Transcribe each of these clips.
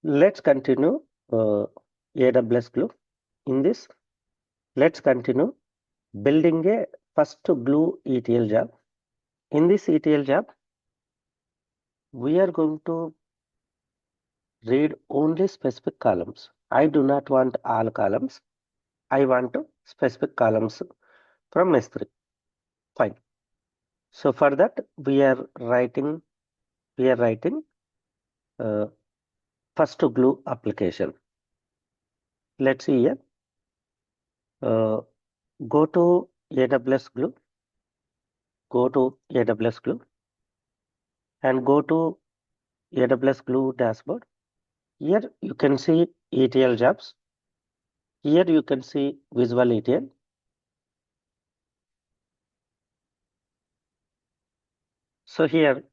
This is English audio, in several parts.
Let's continue AWS Glue. In this, let's continue building a first Glue ETL job. In this ETL job, we are going to read only specific columns. I do not want all columns. I want specific columns from S3. Fine. So for that, we are writing uh, first Glue application. Let's see here. Uh, go to AWS Glue. Go to AWS Glue and go to AWS Glue dashboard. Here you can see ETL jobs. Here you can see Visual ETL. So here,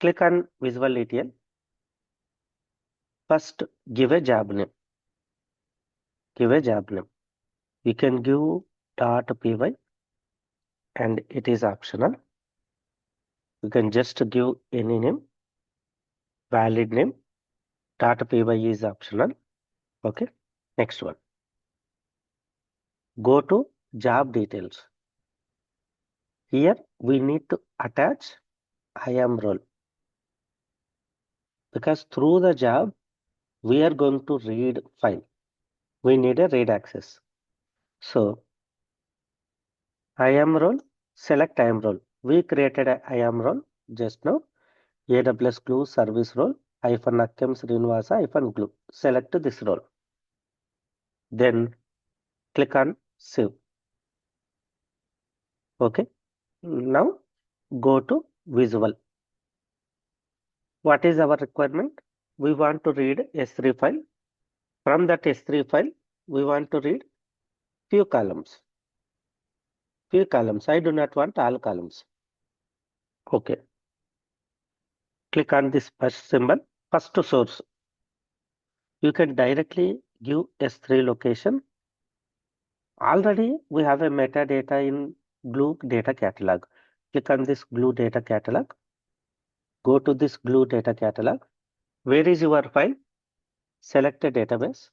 click on Visual ETL. First, give a job name. Give a job name. You can give .py and it is optional. You can just give any name, valid name. .py is optional. Okay. Next one. Go to job details. Here we need to attach IAM role because through the job we are going to read file. We need a read access. So IAM role, select IAM role. We created a IAM role just now. AWS Glue service role -Akkem Sreenivas -Glue. Select this role. Then click on save. Okay. Now go to visual. What is our requirement? We want to read S3 file. From that S3 file, we want to read few columns. Few columns. I do not want all columns. Okay. Click on this first symbol, first source. You can directly give S3 location. Already we have a metadata in Glue data catalog. Click on this Glue data catalog. Go to this Glue data catalog. Where is your file? Select a database.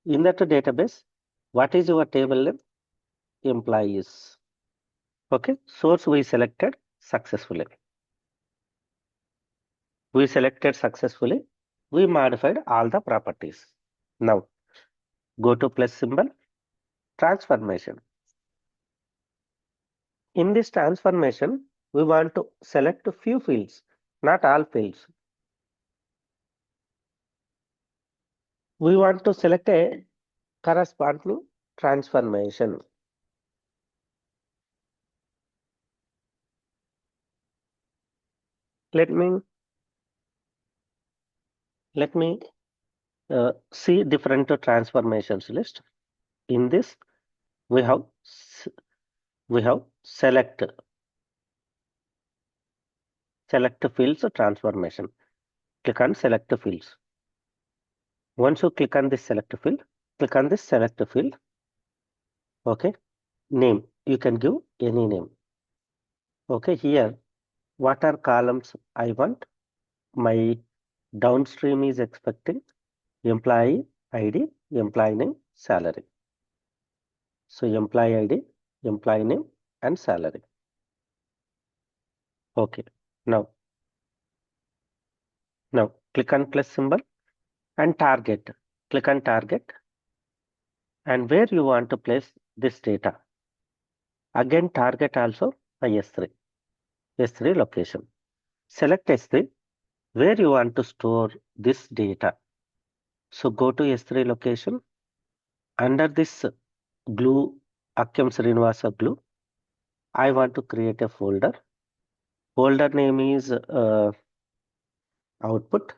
In that database, what is your table name? Employees. Okay, source we selected successfully. We selected successfully. We modified all the properties. Now, go to plus symbol, transformation. In this transformation, we want to select a few fields, not all fields. We want to select a corresponding transformation. Let me see different transformations list. In this, we have select fields transformation. Click on select fields. Once you click on this select field, click on this select field. Okay, name you can give any name. Okay, here what are columns I want? My downstream is expecting employee ID, employee name, salary. So employee ID, employee name, and salary. Okay. Now click on plus symbol and target. Click on target and where you want to place this data. Again target also my S3 location. Select S3 where you want to store this data. So go to S3 location. Under this glue, Akkem Sreenivas glue, I want to create a folder. Folder name is output.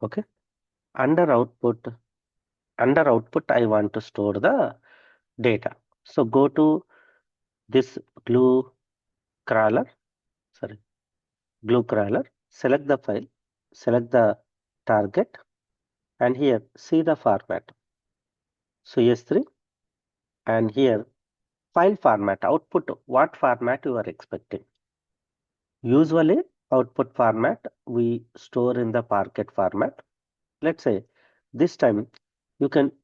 Okay. Under output, I want to store the data. So go to this glue crawler. Glue crawler. Select the file. Select the target. And here see the format. So S3 and here file format output. What format you are expecting? Usually output format we store in the Parquet format. Let's say this time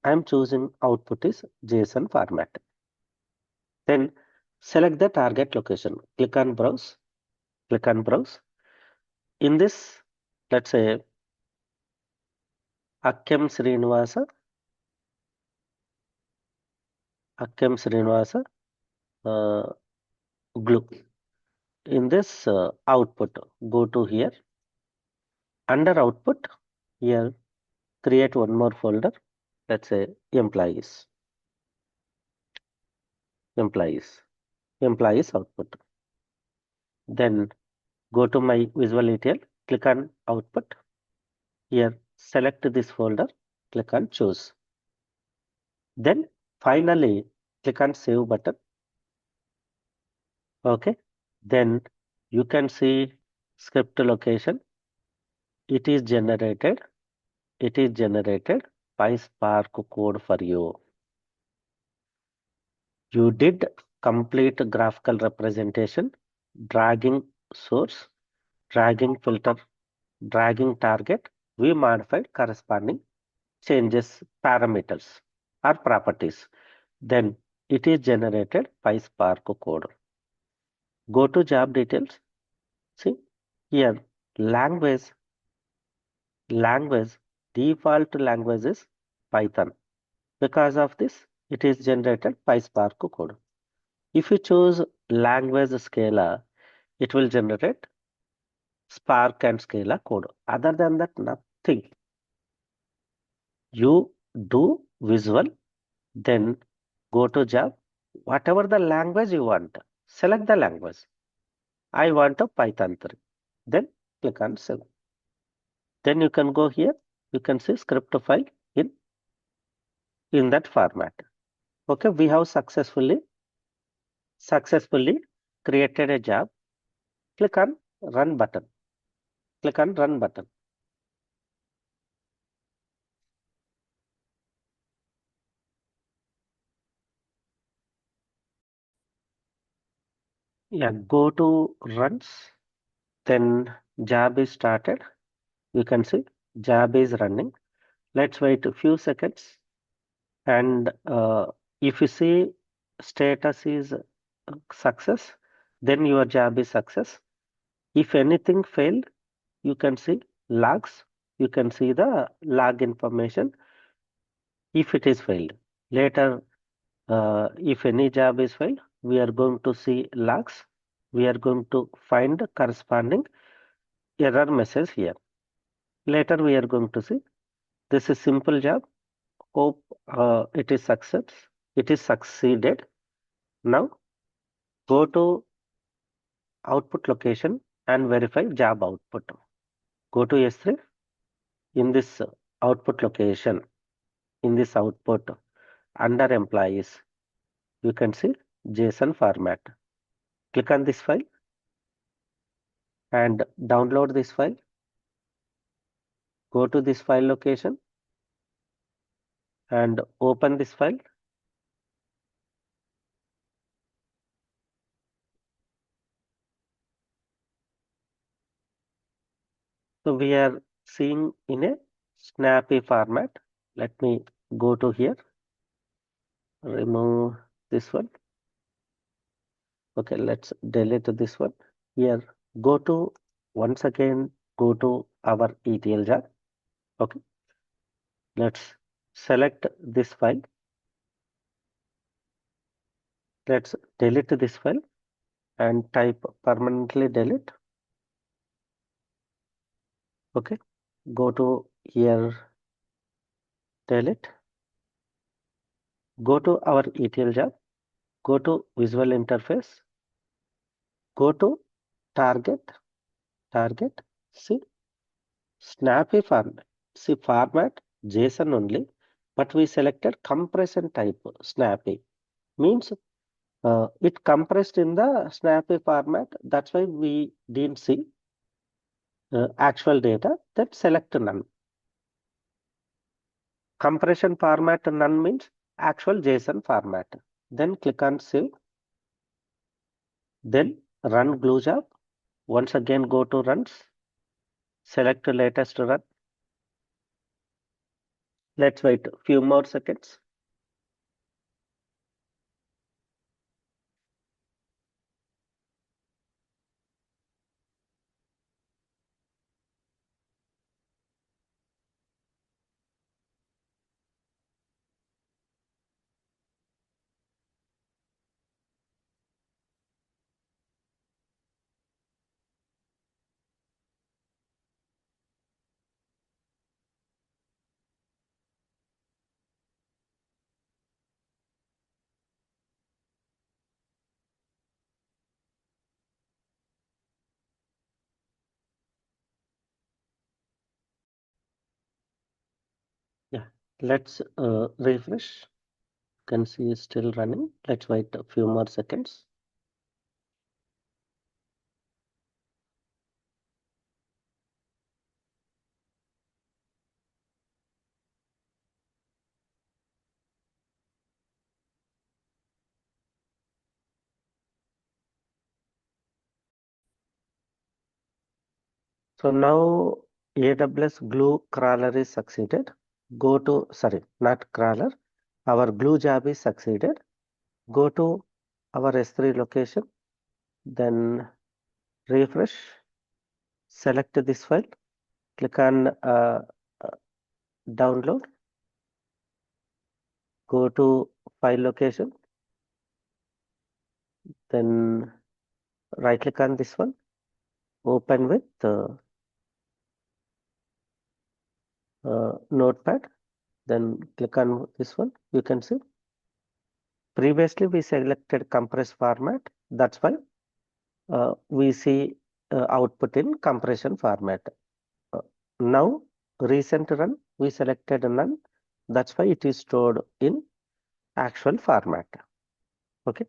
I'm choosing output is JSON format. Then select the target location. Click on browse. Click on browse. In this, let's say Akkem Sreenivas, Glue. In this output, go to here. Under output, here create one more folder. Let's say employees output. Then go to my Visual ETL, click on output. Here select this folder, click on choose. Then finally click on save button. Okay. Then you can see script location. It is generated by Spark code for you. You did complete graphical representation, dragging source, dragging filter, dragging target. We modified corresponding changes parameters or properties. Then it is generated by Spark code. Go to job details. See here language, default language is Python. Because of this, it is generated by Spark code. If you choose language Scala, it will generate Spark and Scala code. Other than that, nothing. You do visual, then go to job, whatever the language you want, select the language. I want a Python 3. Then click on save. Then you can go here, you can see script file in that format. Okay, we have successfully created a job. Click on run button. Click on run button. Yeah, go to runs. Then job is started. You can see job is running. Let's wait a few seconds. And if you see status is success, then your job is success. If anything failed, you can see logs. You can see the log information if it is failed. Later, if any job is failed, we are going to see logs. We are going to find the corresponding error message here. Later, we are going to see this is simple job. Hope it is success. It is succeeded. Now go to output location and verify job output. Go to S3 in this output location. In this output under employees, you can see JSON format. Click on this file and download this file. Go to this file location and open this file. So we are seeing in a snappy format. Let me go to here, remove this one. Okay, let's delete this one. Here, once again, go to our ETL job. Okay, let's select this file. Let's delete this file and type permanently delete. Okay, go to here, delete. Go to our ETL job. Go to visual interface. Go to target. See snappy format. See format JSON only, but we selected compression type snappy. Means it compressed in the snappy format. That's why we didn't see actual data. Then select none. Compression format none means actual JSON format. Then click on save. Then run glue job. Once again, go to runs, select the latest run. Let's wait a few more seconds. Yeah, let's refresh. You can see it's still running. Let's wait a few more seconds. So now AWS Glue crawler is succeeded. Go to, sorry, not crawler. Our Glue job is succeeded. Go to our S3 location, then refresh, select this file, click on uh, download, go to file location, then right click on this one, open with notepad, then click on this one. You can see previously we selected compress format. That's why we see output in compression format. Uh, Now recent run we selected none. That's why it is stored in actual format. Okay.